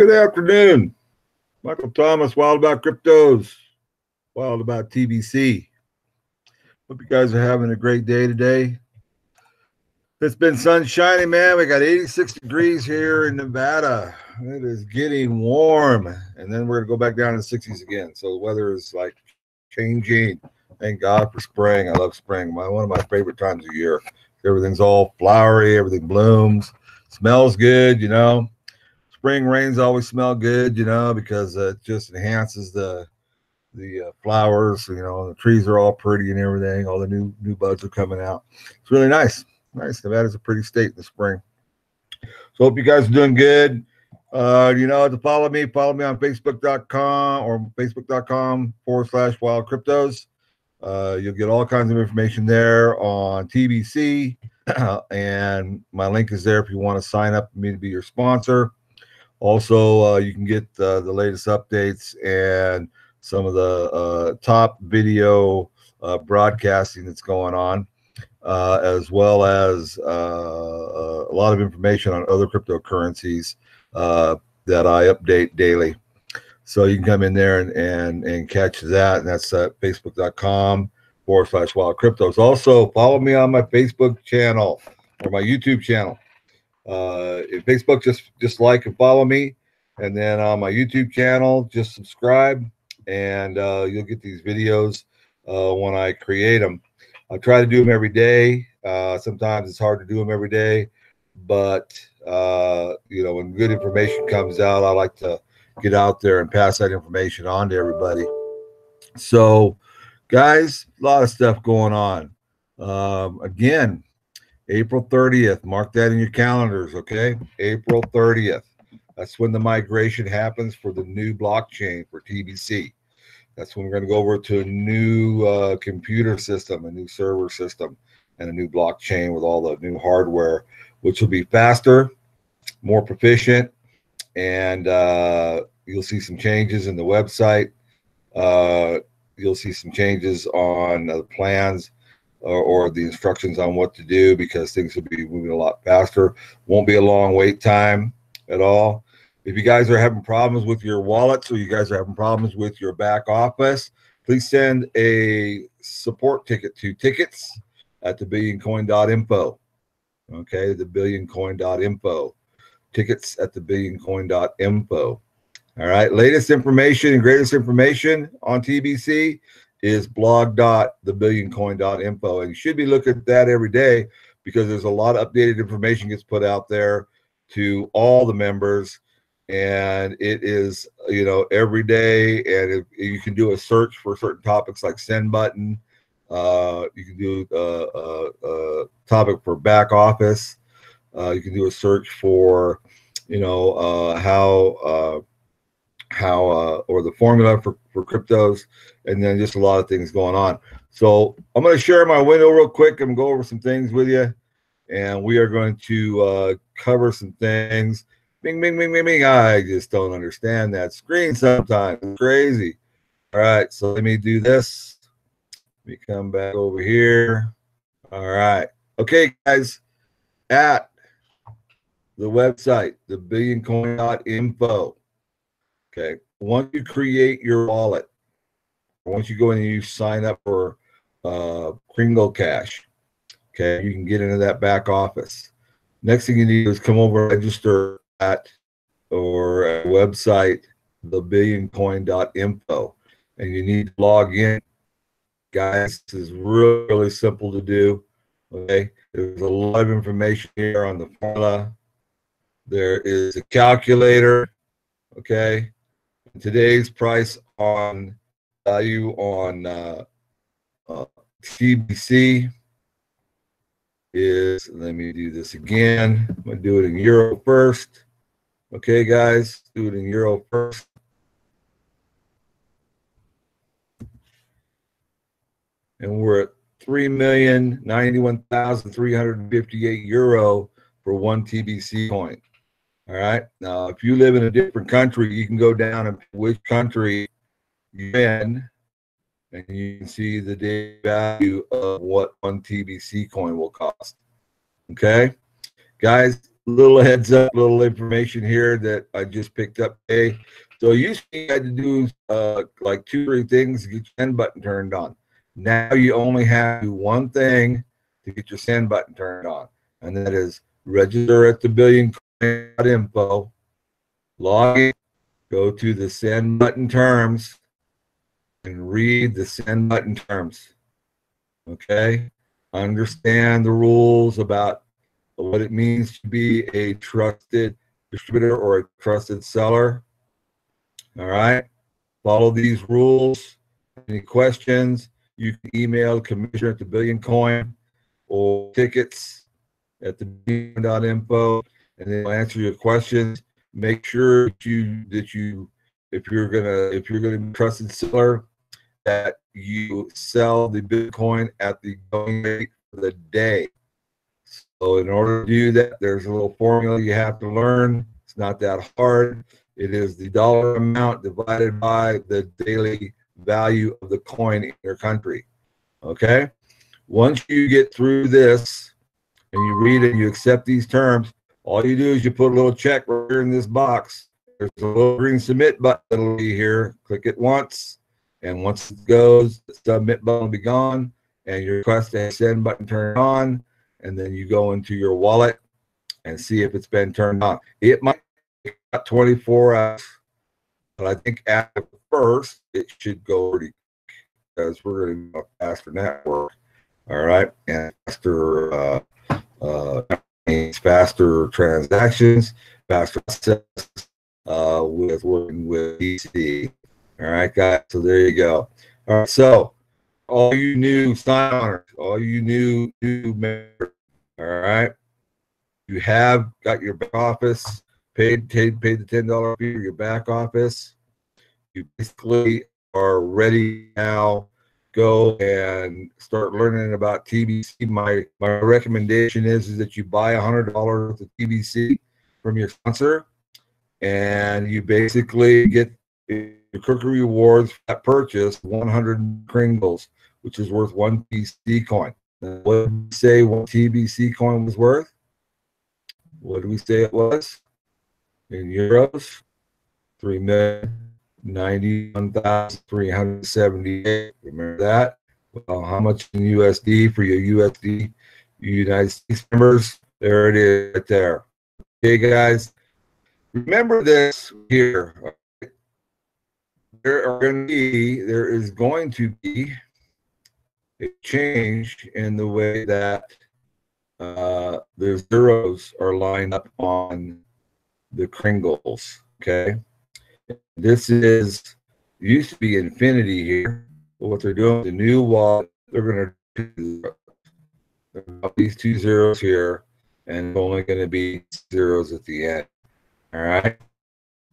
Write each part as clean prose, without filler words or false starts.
Good afternoon. Michael Thomas, Wild About Cryptos, Wild About TBC. Hope you guys are having a great day today. It's been sunshiny, man. We got 86 degrees here in Nevada. It is getting warm. And then we're going to go back down to the 60s again. So the weather is like changing. Thank God for spring. I love spring. One of my favorite times of year. Everything's all flowery. Everything blooms. Smells good, you know. Spring rains always smell good, you know, because it just enhances the flowers. You know, the trees are all pretty and everything. All the new buds are coming out. It's really nice. Nice. Nevada's a pretty state in the spring. So hope you guys are doing good. You know, to follow me on Facebook.com or Facebook.com/Wildcryptos. You'll get all kinds of information there on TBC, and my link is there if you want to sign up for me to be your sponsor. Also, you can get the latest updates and some of the top video broadcasting that's going on, as well as a lot of information on other cryptocurrencies that I update daily. So you can come in there and catch that, and that's at Facebook.com/Wildcryptos. Also, follow me on my Facebook channel or my YouTube channel. If Facebook, just like and follow me, and then on my YouTube channel, just subscribe, and you'll get these videos when I create them. I try to do them every day. Sometimes it's hard to do them every day, but you know, when good information comes out, I like to get out there and pass that information on to everybody. So, guys, a lot of stuff going on. Again, April 30th, mark that in your calendars, okay? April 30th. That's when the migration happens for the new blockchain for TBC. That's when we're going to go over to a new computer system, a new server system, and a new blockchain with all the new hardware, which will be faster, more proficient, and you'll see some changes in the website. You'll see some changes on the plans or the instructions on what to do, because things will be moving a lot faster. Won't be a long wait time at all. If you guys are having problems with your wallets, or you guys are having problems with your back office, please send a support ticket to tickets@thebillioncoin.info. Okay, thebillioncoin.info. Tickets@thebillioncoin.info. All right, latest information and greatest information on TBC is blog.thebillioncoin.info, and you should be looking at that every day, because there's a lot of updated information gets put out there to all the members, and it is, you know, every day. And if you can do a search for certain topics like send button, you can do a topic for back office, you can do a search for, you know, how or the formula for cryptos, and then just a lot of things going on. So I'm going to share my window real quick. I'm going to go over some things with you, and we are going to cover some things. Bing, bing, bing, bing, bing. I just don't understand that screen sometimes. It's crazy. All right, so let me do this. Let me come back over here. All right. Okay, guys, at the website, thebillioncoin.info. Okay, once you create your wallet, once you go in and you sign up for Kringle Cash, okay, you can get into that back office. Next thing you need is come over and register at or a website, thebillioncoin.info, and you need to log in. Guys, this is really, really simple to do. Okay, there's a lot of information here on the formula. There is a calculator. Okay. Today's price on value on TBC is, let me do this again. I'm going to do it in euro first. Okay, guys, do it in euro first. And we're at 3,091,358 euro for one TBC coin. All right. Now, if you live in a different country, you can go down and pick which country you're in, and you can see the daily value of what one TBC coin will cost. Okay, guys, little heads up, little information here that I just picked up today. So you had to do like 2 or 3 things to get your send button turned on. Now you only have to do one thing to get your send button turned on, and that is register at the billioncoin.info, log in, go to the send button terms, and read the send button terms. Okay? Understand the rules about what it means to be a trusted distributor or a trusted seller. All right? Follow these rules. Any questions, you can email commissioner at the Billion Coin or tickets at the billion.info, and they'll answer your questions. Make sure that you if you're gonna be a trusted seller, that you sell the Bitcoin at the going rate for the day. So in order to do that, there's a little formula you have to learn. It's not that hard. It is the dollar amount divided by the daily value of the coin in your country. Okay? Once you get through this and you read it and you accept these terms, all you do is you put a little check right here in this box. There's a little green submit button that'll be here. Click it once, and once it goes, the submit button will be gone, and your request and send button turned on, and then you go into your wallet and see if it's been turned on. It might take about 24 hours, but I think after the first, it should go pretty quick, because we're going to have a faster network. All right, and faster transactions, faster access with working with DC. All right, guys. So there you go. All right. So all you new sign-oners, all you new members. All right. You have got your back office paid the $10 fee for your back office. You basically are ready now. Go and start learning about TBC. My recommendation is that you buy $100 worth of TBC from your sponsor, and you basically get your cookie rewards for that purchase 100 Kringles, which is worth 1 TBC coin. Now, what did we say 1 TBC coin was worth? What did we say it was in euros? 3,091,378. Remember that? Well, how much in USD for your USD United States members? There it is right there. Okay, guys. Remember this here. There is going to be a change in the way that the zeros are lined up on the Kringles. Okay, this used to be infinity here, but what they're doing with the new wallet, they're going to do these 2 zeros here, and it's only going to be zeros at the end. All right,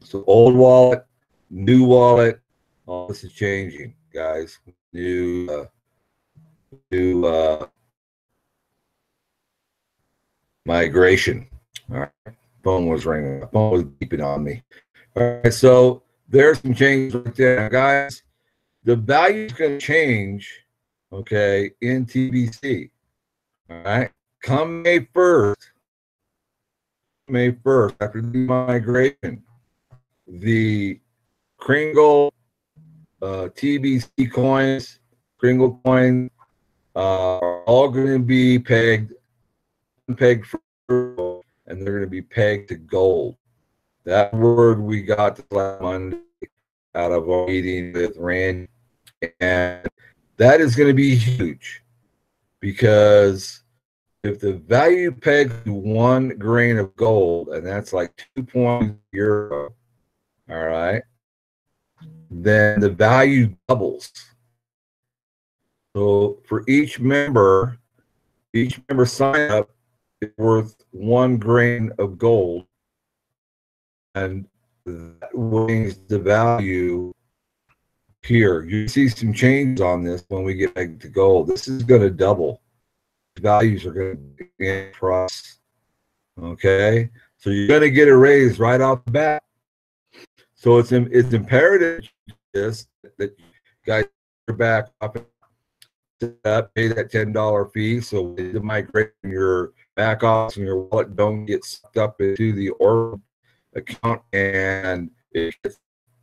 so old wallet, new wallet, all this is changing, guys. New migration. All right, phone was ringing. My phone was beeping on me. All right, so there's some changes right there, now, guys. The value is going to change, okay, in TBC. All right, come May 1st, after the migration, the Kringle TBC coins, Kringle coins, are all going to be pegged for gold, and they're going to be pegged to gold. That word we got last Monday out of our meeting with Randy, and that is going to be huge, because if the value pegs to 1 grain of gold, and that's like 2 euro, all right, then the value doubles. So for each member sign up is worth 1 grain of gold, and that brings the value here. You see some changes on this when we get back to gold. This is going to double. The values are going to be in price. Okay, so you're going to get a raise right off the bat. So it's imperative that you guys are back up. pay that $10 fee. So the migration, your back office and your wallet don't get sucked up into the Orb account and it gets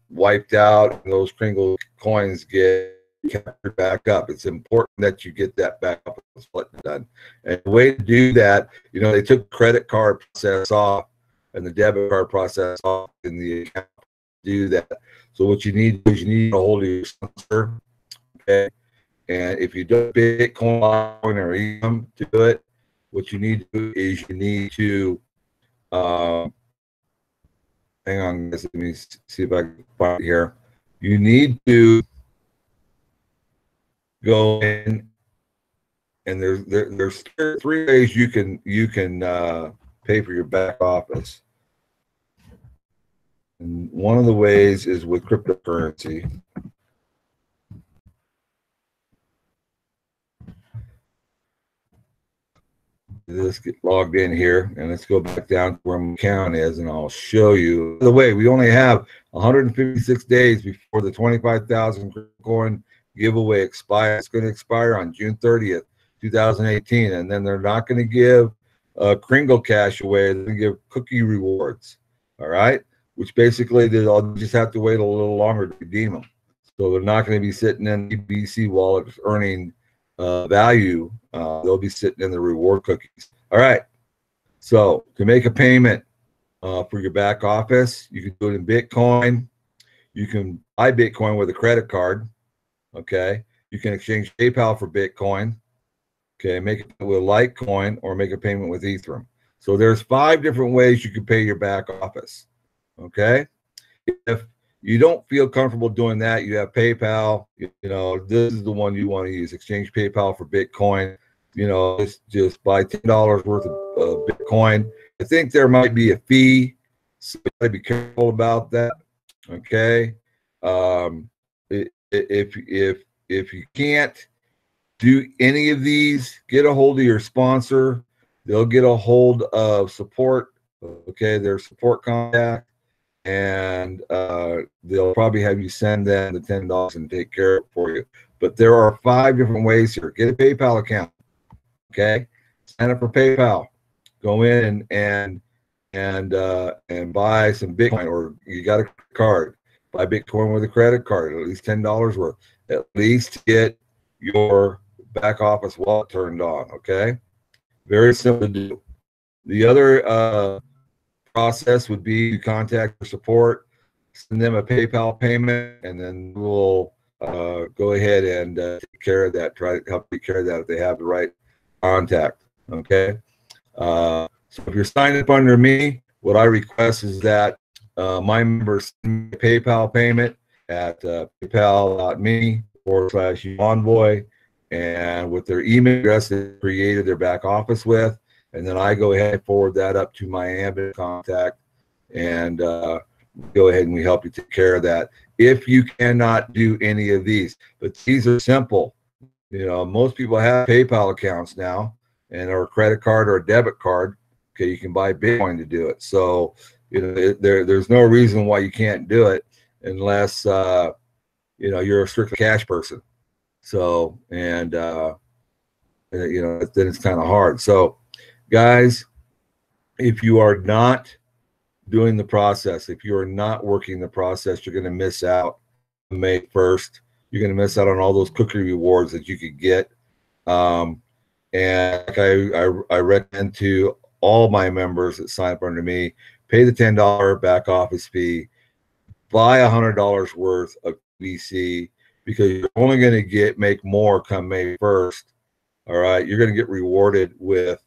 wiped out and those Kringle coins get captured back up. It's important that you get that back up and split done. And the way to do that, you know, they took credit card process off and the debit card process off in the account to do that. So what you need is you need a hold of your sponsor, okay? And if you do Bitcoin or Ethereum to do it, what you need to do is you need to hang on, guys. Let me see if I can find it here. You need to go in, and there's three ways you can pay for your back office. And one of the ways is with cryptocurrency. Let's get logged in here and let's go back down to where my account is and I'll show you. By the way, we only have 156 days before the 25,000 coin giveaway expires. It's going to expire on June 30th, 2018, and then they're not going to give Kringle cash away. They're going to give cookie rewards, all right, which basically they'll just have to wait a little longer to redeem them. So they're not going to be sitting in the BC wallet earning value. They'll be sitting in the reward cookies. All right. So to make a payment for your back office, you can do it in Bitcoin. You can buy Bitcoin with a credit card. Okay. You can exchange PayPal for Bitcoin. Okay. Make it with Litecoin or make a payment with Ethereum. So there's 5 different ways you can pay your back office. Okay. If you don't feel comfortable doing that, you have PayPal, you know, this is the one you want to use. Exchange PayPal for Bitcoin. You know, just buy $10 worth of Bitcoin. I think there might be a fee, so you gotta be careful about that. Okay. If you can't do any of these, get a hold of your sponsor. They'll get a hold of support. Okay, their support contact. And they'll probably have you send them the $10 and take care of it for you. But there are 5 different ways here. Get a PayPal account, okay? Sign up for PayPal. Go in and buy some Bitcoin, or you got a card. Buy Bitcoin with a credit card, at least $10 worth. At least get your back office wallet turned on, okay? Very simple to do. The other process would be to contact your support, send them a PayPal payment, and then we'll go ahead and take care of that. Try to help take care of that if they have the right contact. Okay. So if you're signed up under me, what I request is that my members send me a PayPal payment at paypal.me/envoy, and with their email address they created their back office with. And then I go ahead and forward that up to my Ambit contact, and go ahead and we help you take care of that. If you cannot do any of these, but these are simple. You know, most people have PayPal accounts now, and or a credit card or a debit card. Okay, you can buy Bitcoin to do it. So you know, there's no reason why you can't do it unless you know, you're a strictly cash person. So and you know, then it's kind of hard. So guys, if you are not doing the process, if you are not working the process, you're going to miss out on May 1st. You're going to miss out on all those cookie rewards that you could get. And like I recommend to all my members that sign up under me, pay the $10 back office fee, buy $100 worth of BC, because you're only going to make more come May 1st. All right, you're going to get rewarded with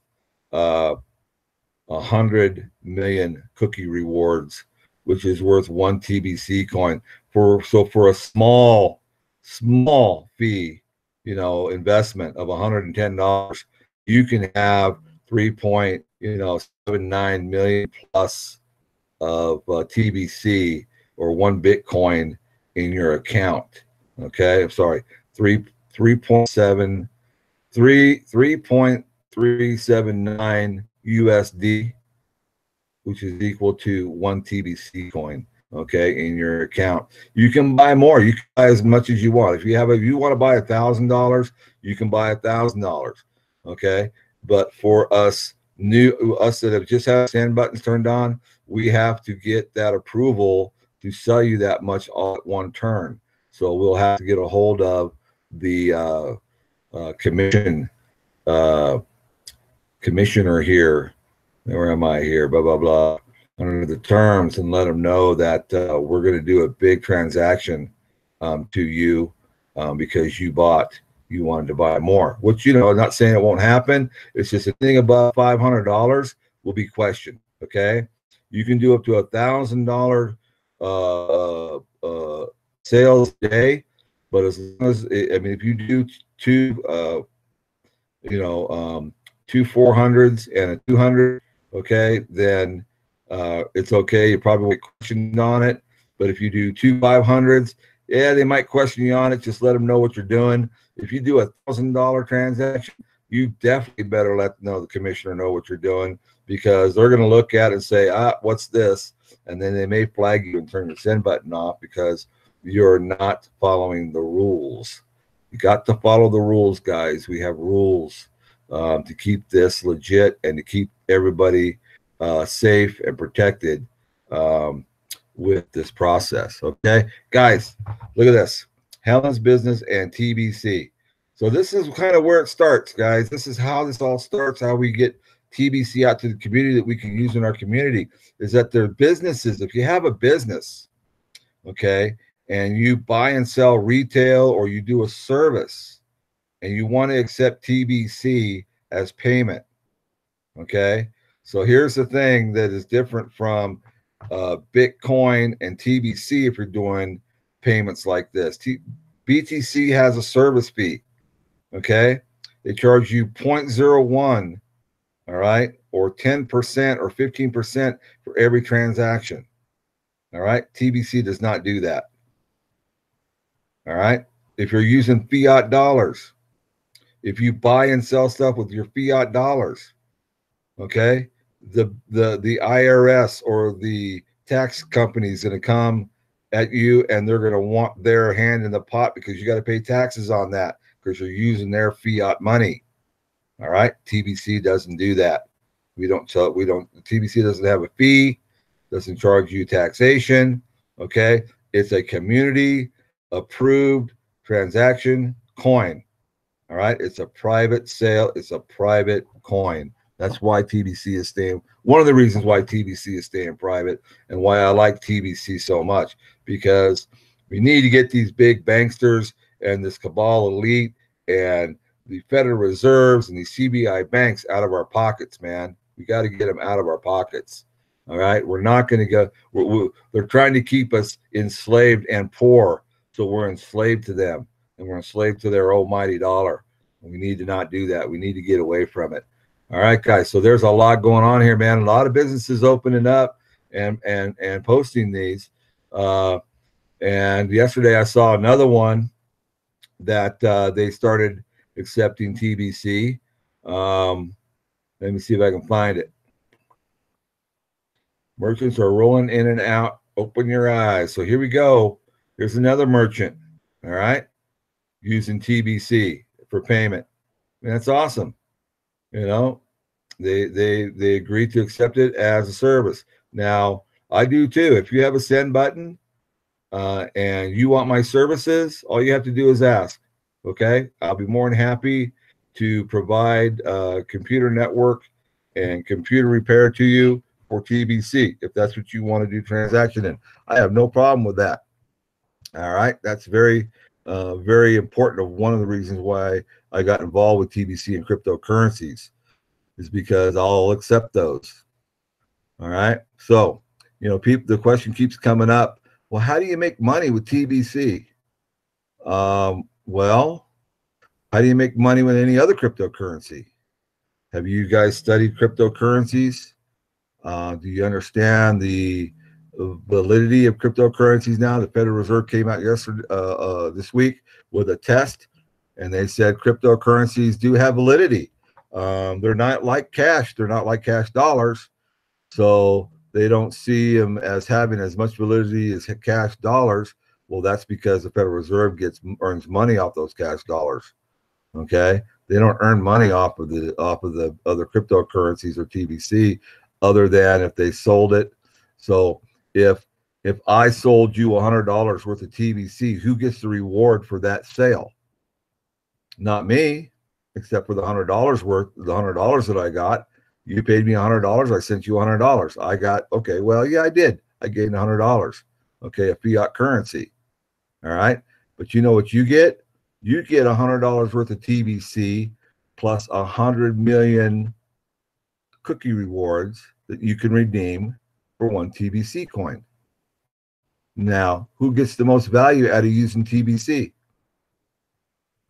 100 million cookie rewards, which is worth 1 TBC coin. For a small fee, you know, investment of $110, you can have 3.79 million plus of TBC or 1 Bitcoin in your account. Okay, I'm sorry, 3.379 USD, which is equal to 1 TBC coin. okay, in your account. You can buy more. You can buy as much as you want. If you want to buy $1,000, you can buy $1,000, okay. But for us that have just had send buttons turned on, we have to get that approval to sell you that much all at one turn. So we'll have to get a hold of the uh, commissioner here. Where am I here? Blah blah blah. Under the terms, and let them know that we're going to do a big transaction to you because you wanted to buy more. Which, I'm not saying it won't happen. It's just a thing above $500 will be questioned. Okay, you can do up to $1,000 sales a day, but as long as if you do two two 400s and a 200, okay, then it's okay. You probably won't question on it. But if you do two 500s, yeah, they might question you on it. Just let them know what you're doing. If you do $1,000 transaction, you definitely better let the commissioner know what you're doing, because they're going to look at it and say, what's this? And then they may flag you and turn your send button off because you're not following the rules. You got to follow the rules, guys. We have rules to keep this legit and to keep everybody safe and protected with this process. Okay, guys, look at this. Helen's Business and TBC. So this is kind of where it starts, guys. This is how this all starts, how we get TBC out to the community that we can use in our community, is that their businesses, if you have a business, okay, and you buy and sell retail, or you do a service and you want to accept TBC as payment, okay? So here's the thing that is different from Bitcoin and TBC. If you're doing payments like this, BTC has a service fee, okay? They charge you 0.01, all right, or 10% or 15% for every transaction, all right? TBC does not do that, all right? If you're using fiat dollars, if you buy and sell stuff with your fiat dollars, okay, the IRS or the tax company is going to come at you, and they're going to want their hand in the pot, because you got to pay taxes on that because you're using their fiat money. All right, TBC doesn't do that. TBC doesn't have a fee, doesn't charge you taxation. Okay, it's a community approved transaction coin. All right, it's a private sale. It's a private coin. That's why TBC is staying. One of the reasons why TBC is staying private, and why I like TBC so much, because we need to get these big banksters and this cabal elite and the Federal Reserves and these CBI banks out of our pockets, man. We got to get them out of our pockets. All right, we're not going to go. They're trying to keep us enslaved and poor, so we're enslaved to them, and we're enslaved to their almighty dollar. And we need to not do that. We need to get away from it. All right, guys. So there's a lot going on here, man. A lot of businesses opening up and posting these. And yesterday I saw another one that they started accepting TBC. Let me see if I can find it. Merchants are rolling in and out. Open your eyes. So here we go. Here's another merchant. All right, using TBC for payment. And that's awesome. They agreed to accept it as a service. Now I do too. If you have a send button and you want my services, all you have to do is ask. Okay, I'll be more than happy to provide computer network and computer repair to you for TBC if that's what you want to do transaction in. I have no problem with that. All right, that's very very important. One of the reasons why I got involved with TBC and cryptocurrencies is because I'll accept those. All right, so the question keeps coming up. Well, how do you make money with TBC? Well, how do you make money with any other cryptocurrency? Have you guys studied cryptocurrencies? Do you understand the validity of cryptocurrencies now? The Federal Reserve came out this week with a test, and they said cryptocurrencies do have validity. They're not like cash. They're not like cash dollars. So they don't see them as having as much validity as cash dollars. Well, that's because the Federal Reserve earns money off those cash dollars. Okay, they don't earn money off of the other cryptocurrencies or TBC, other than if they sold it. So if I sold you $100 worth of TBC, who gets the reward for that sale? Not me, except for the $100 worth, the $100 that I got. You paid me $100. I sent you $100. I got, okay, well, yeah, I did. I gained $100. Okay, a fiat currency. All right, but you know what you get? You get $100 worth of TBC plus 100 million cookie rewards that you can redeem for one TBC coin. Now, who gets the most value out of using TBC?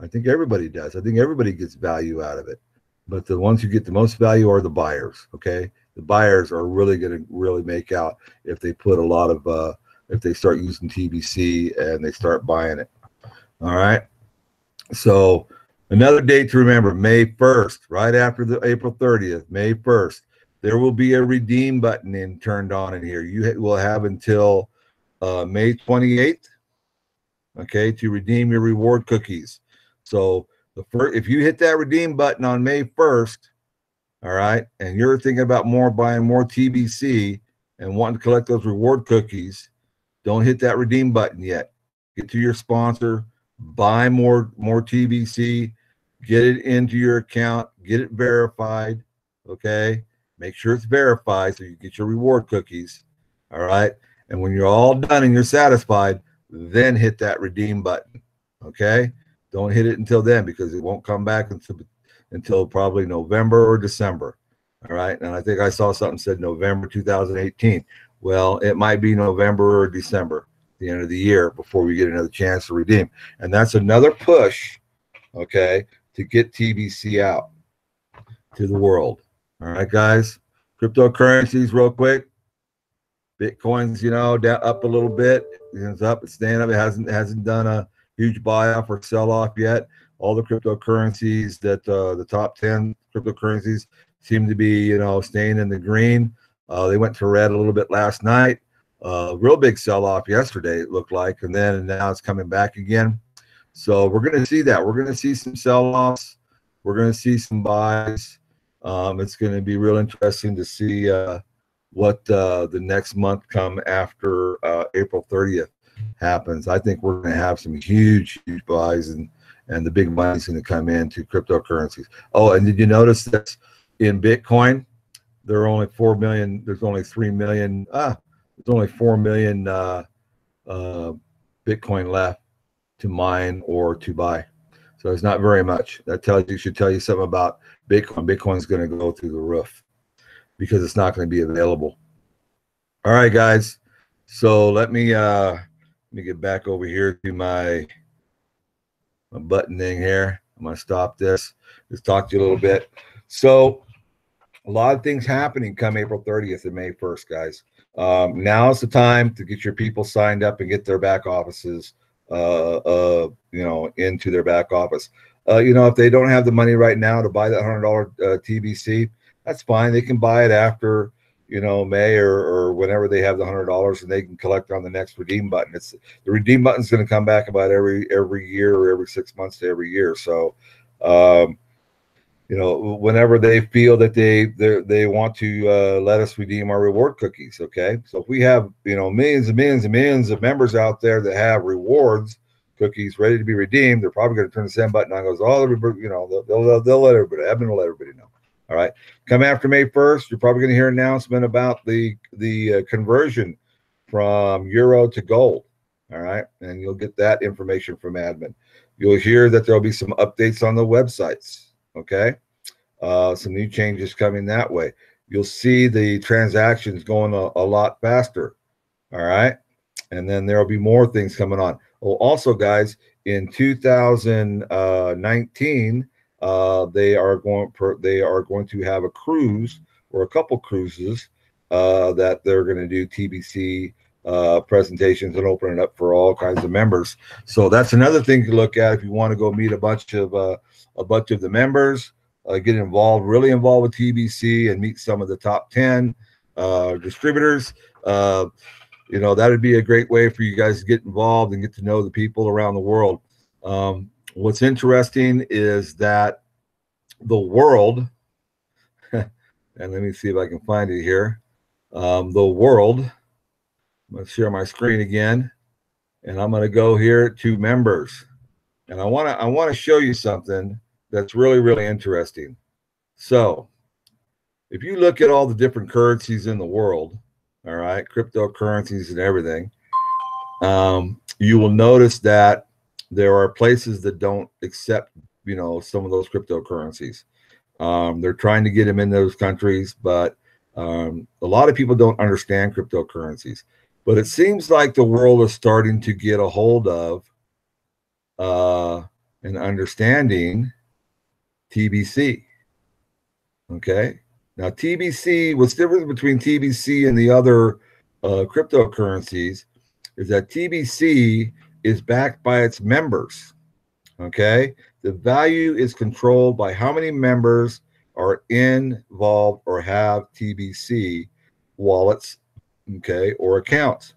I think everybody does. I think everybody gets value out of it. But the ones who get the most value are the buyers, okay? The buyers are really going to really make out if they put a lot of, if they start using TBC and they start buying it. All right? So another date to remember, May 1st, right after the April 30th, May 1st, there will be a redeem button turned on in here. You will have until May 28th, okay, to redeem your reward cookies. So if you hit that redeem button on May 1st, all right, and you're thinking about buying more TBC and wanting to collect those reward cookies, don't hit that redeem button yet. Get to your sponsor, buy more TBC, get it into your account, get it verified, okay? Make sure it's verified so you get your reward cookies, all right? And when you're all done and you're satisfied, then hit that redeem button, okay? Don't hit it until then, because it won't come back until probably November or December, all right? And I think I saw something said November 2018. Well, it might be November or December, the end of the year, before we get another chance to redeem. And that's another push, okay, to get TBC out to the world. All right, guys. Cryptocurrencies real quick. Bitcoin's, you know, down, up a little bit. It's up, it's staying up. It hasn't done a huge buy off or sell off yet. All the cryptocurrencies that the top 10 cryptocurrencies seem to be, you know, staying in the green. They went to red a little bit last night. Real big sell-off yesterday, it looked like, and now it's coming back again. So we're going to see that. We're going to see some sell-offs. We're going to see some buys. It's going to be real interesting to see what the next month come after April 30th happens. I think we're going to have some huge buys, and the big money's going to come into cryptocurrencies. Oh, and did you notice that in Bitcoin, there are only 4 million, there's only 3 million, there's only 4 million Bitcoin left to mine or to buy. So it's not very much. That should tell you something about Bitcoin. Bitcoin's going to go through the roof because it's not going to be available. All right, guys. So let me get back over here to my button thing here. I'm going to stop this. Just talk to you a little bit. So a lot of things happening come April 30th and May 1st, guys. Now's the time to get your people signed up and get their back offices, you know, into their back office. You know, if they don't have the money right now to buy that $100 TBC, that's fine. They can buy it after, you know, May or whenever they have the $100, and they can collect on the next redeem button. The redeem button is going to come back about every year or every 6 months to every year. So, you know, whenever they feel that they want to let us redeem our reward cookies, okay? So if we have, you know, millions and millions and millions of members out there that have rewards cookies ready to be redeemed, they're probably going to turn the send button on and goes, oh, you know, they'll let everybody, I'm going to let everybody know. All right. Come after May 1st, you're probably going to hear an announcement about the conversion from euro to gold. All right. And you'll get that information from admin. You'll hear that there'll be some updates on the websites. Okay. Some new changes coming that way. You'll see the transactions going a lot faster. All right. And then there'll be more things coming on. Oh, also, guys, in 2019, they are going to have a cruise or a couple cruises that they're going to do TBC presentations and open it up for all kinds of members. So that's another thing to look at if you want to go meet a bunch of the members, get involved, really involved with TBC, and meet some of the top 10 distributors. You know, that would be a great way for you guys to get involved and get to know the people around the world. What's interesting is that the world, and let me see if I can find it here. The world, I'm going to share my screen again, and I'm going to go here to members. And I want to show you something that's really, really interesting. So if you look at all the different currencies in the world, all right, cryptocurrencies and everything, you will notice that there are places that don't accept, you know, some of those cryptocurrencies. They're trying to get them in those countries, but a lot of people don't understand cryptocurrencies. But it seems like the world is starting to get a hold of and understanding TBC. Okay. Now, TBC, what's the difference between TBC and the other cryptocurrencies is that TBC is backed by its members. Okay. The value is controlled by how many members are involved or have TBC wallets, okay, or accounts.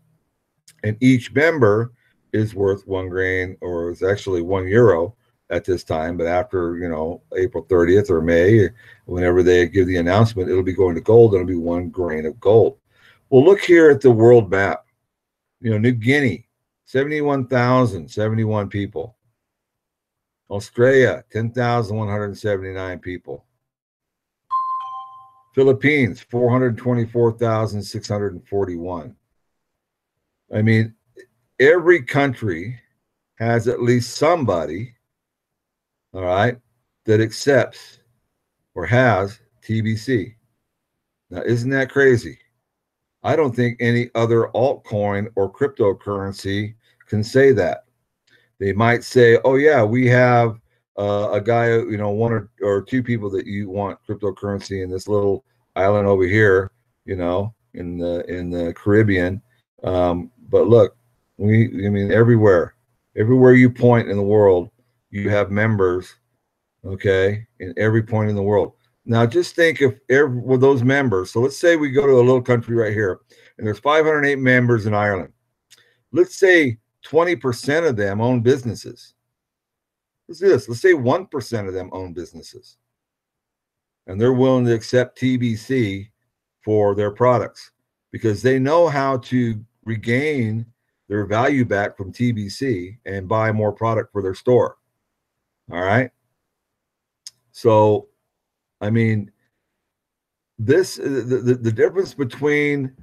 And each member is worth 1 grain, or it's actually €1 at this time. But after, you know, April 30th or May, whenever they give the announcement, it'll be going to gold. It'll be 1 grain of gold. Well, look here at the world map. You know, New Guinea, 71,071 people. Australia, 10,179 people. Philippines, 424,641. I mean, every country has at least somebody, all right, that accepts or has TBC. Now, isn't that crazy? I don't think any other altcoin or cryptocurrency can say that. They might say, oh, yeah, we have a guy, you know, 1 or 2 people that you want cryptocurrency in this little island over here, you know, in the Caribbean. But look, I mean, everywhere you point in the world, you have members, okay, in every point in the world. Now, just think if with those members, so let's say we go to a little country right here, and there's 508 members in Ireland. Let's say 20% of them own businesses. Let's do this. Let's say 1% of them own businesses, and they're willing to accept TBC for their products because they know how to regain their value back from TBC and buy more product for their store. All right. So, I mean, the difference between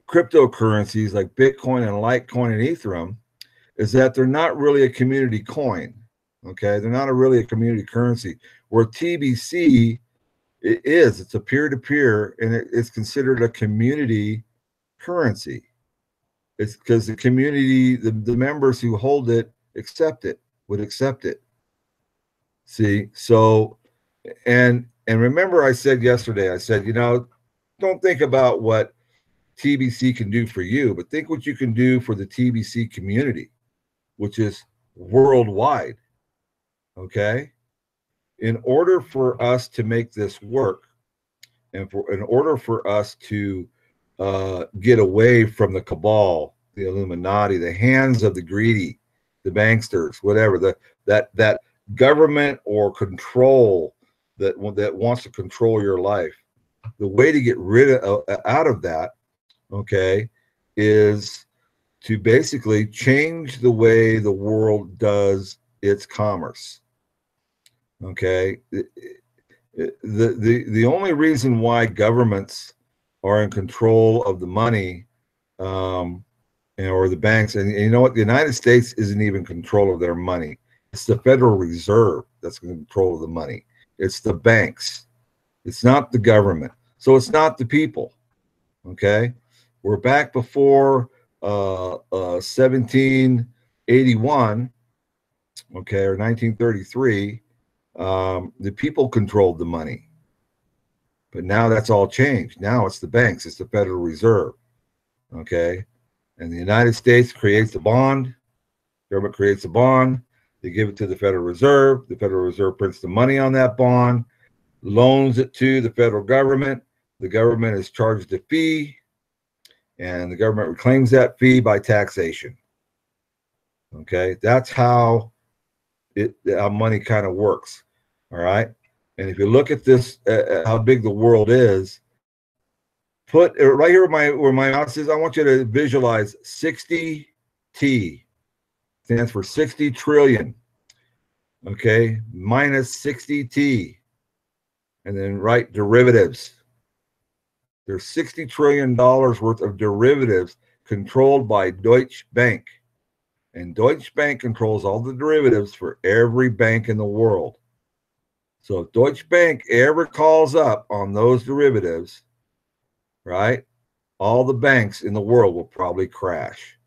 cryptocurrencies like Bitcoin and Litecoin and Ethereum is that they're not really a community coin. Okay. They're not really a community currency, where TBC it's a peer-to-peer, and it's considered a community currency. It's because the community, the members who hold it would accept it. See, so, and remember I said yesterday, I said, you know, don't think about what TBC can do for you, but think what you can do for the TBC community, which is worldwide. Okay. In order for us to make this work, and in order for us to get away from the cabal, the Illuminati, the hands of the greedy, the banksters, whatever, that government or control that wants to control your life, the way to get out of that, okay, is to basically change the way the world does its commerce. Okay, the only reason why governments are in control of the money, or the banks, and you know what, the United States isn't even in control of their money. It's the Federal Reserve that's in control of the money. It's the banks. It's not the government. So it's not the people. Okay, we're back before 1781, okay, or 1933. The people controlled the money, but now that's all changed. Now it's the banks, it's the Federal Reserve, okay? And the United States creates a bond, government creates a bond, they give it to the Federal Reserve prints the money on that bond, loans it to the federal government, the government is charged a fee, and the government reclaims that fee by taxation. Okay, that's how how money kind of works. All right, and if you look at this, how big the world is, put right here where my mouse is. I want you to visualize 60T stands for 60 trillion. Okay, minus 60T, and then write derivatives. There's $60 trillion worth of derivatives controlled by Deutsche Bank. And Deutsche Bank controls all the derivatives for every bank in the world. So if Deutsche Bank ever calls up on those derivatives, right, all the banks in the world will probably crash.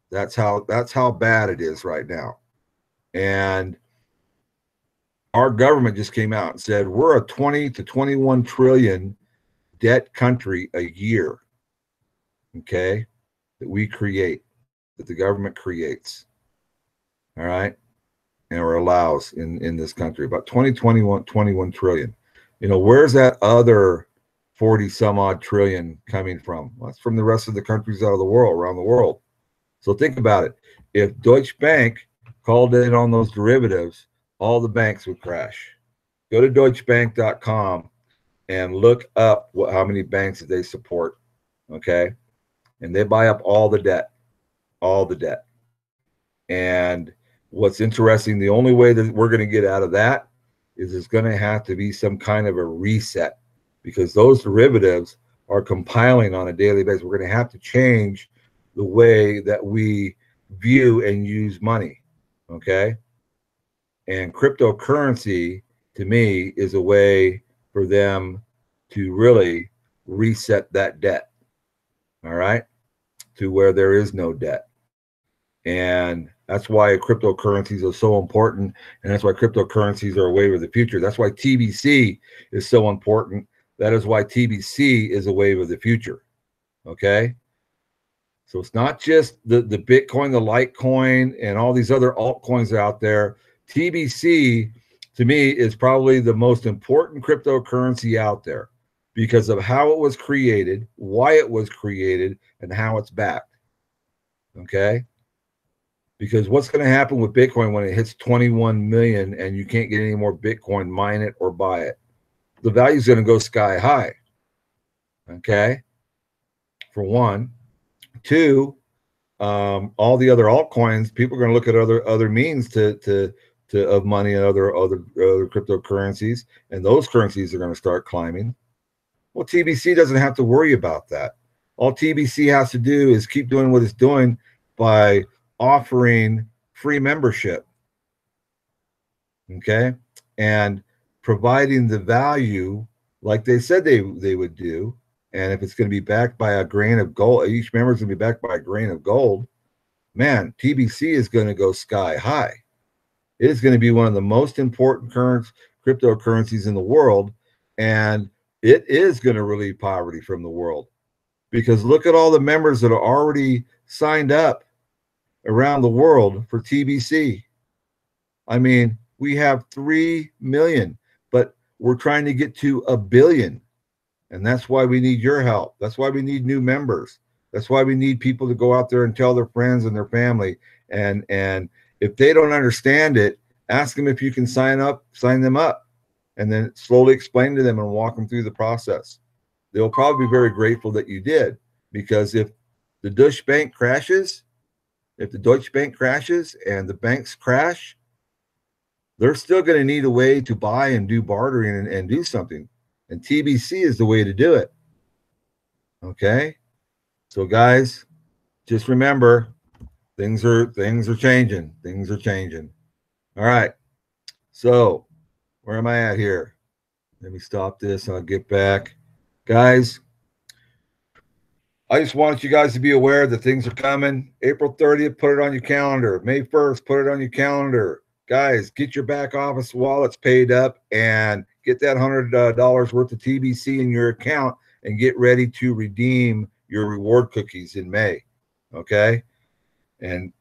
That's how bad it is right now. And our government just came out and said we're a 20 to 21 trillion debt country a year. Okay, that we create, that the government creates. All right, or allows in this country, about 21 trillion. You know, where's that other 40 some odd trillion coming from? Well, that's from the rest of the countries out of the world, around the world. So think about it. If Deutsche Bank called in on those derivatives, all the banks would crash. Go to deutschebank.com and look up how many banks that they support. Okay, and they buy up all the debt. And what's interesting, the only way that we're going to get out of that is there's going to have to be some kind of a reset, because those derivatives are compiling on a daily basis. We're going to have to change the way that we view and use money. Okay, and cryptocurrency to me is a way for them to really reset that debt. All right, to where there is no debt. And that's why cryptocurrencies are so important. And that's why cryptocurrencies are a wave of the future. That's why TBC is so important. That is why TBC is a wave of the future. Okay. So it's not just the Bitcoin, the Litecoin, and all these other altcoins out there. TBC, to me, is probably the most important cryptocurrency out there because of how it was created, why it was created, and how it's backed. Okay. Because what's going to happen with Bitcoin when it hits 21 million and you can't get any more Bitcoin, mine it or buy it? The value is going to go sky high. Okay. For one. Two, all the other altcoins, people are going to look at other means of money and other cryptocurrencies, and those currencies are going to start climbing. Well, TBC doesn't have to worry about that. All TBC has to do is keep doing what it's doing by offering free membership, okay, and providing the value like they said they would do. And if it's going to be backed by a grain of gold, each member is going to be backed by a grain of gold, man, TBC is going to go sky high. It is going to be one of the most important cryptocurrencies in the world, and it is going to relieve poverty from the world. Because look at all the members that are already signed up around the world for TBC. I mean, we have 3 million, but we're trying to get to 1 billion. And that's why we need your help. That's why we need new members. That's why we need people to go out there and tell their friends and their family. And if they don't understand it, ask them if you can sign them up, and then slowly explain to them and walk them through the process. They'll probably be very grateful that you did, because if the Deutsche Bank crashes, and the banks crash, they're still going to need a way to buy and do bartering and do something. And TBC is the way to do it. Okay. So guys, just remember, things are changing. Things are changing. All right. So where am I at here? Let me stop this and I'll get back. Guys, I just want you guys to be aware that things are coming. April 30th, put it on your calendar. May 1st, put it on your calendar. Guys, get your back office wallets paid up and get that $100 worth of TBC in your account and get ready to redeem your reward cookies in May. Okay? And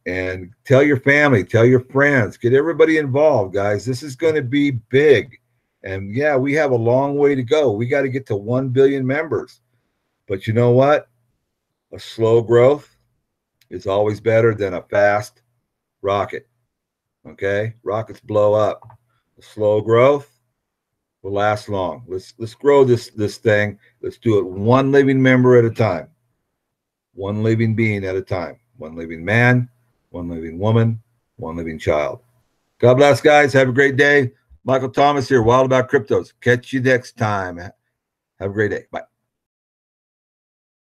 tell your family, tell your friends, get everybody involved, guys. This is going to be big. And yeah, we have a long way to go. We got to get to 1 billion members. But you know what? A slow growth is always better than a fast rocket. Okay? Rockets blow up. A slow growth will last long. Let's grow this thing. Let's do it one living member at a time. One living being at a time. One living man, one living woman, one living child. God bless, guys. Have a great day. Michael Thomas here, Wild About Cryptos. Catch you next time. Have a great day. Bye.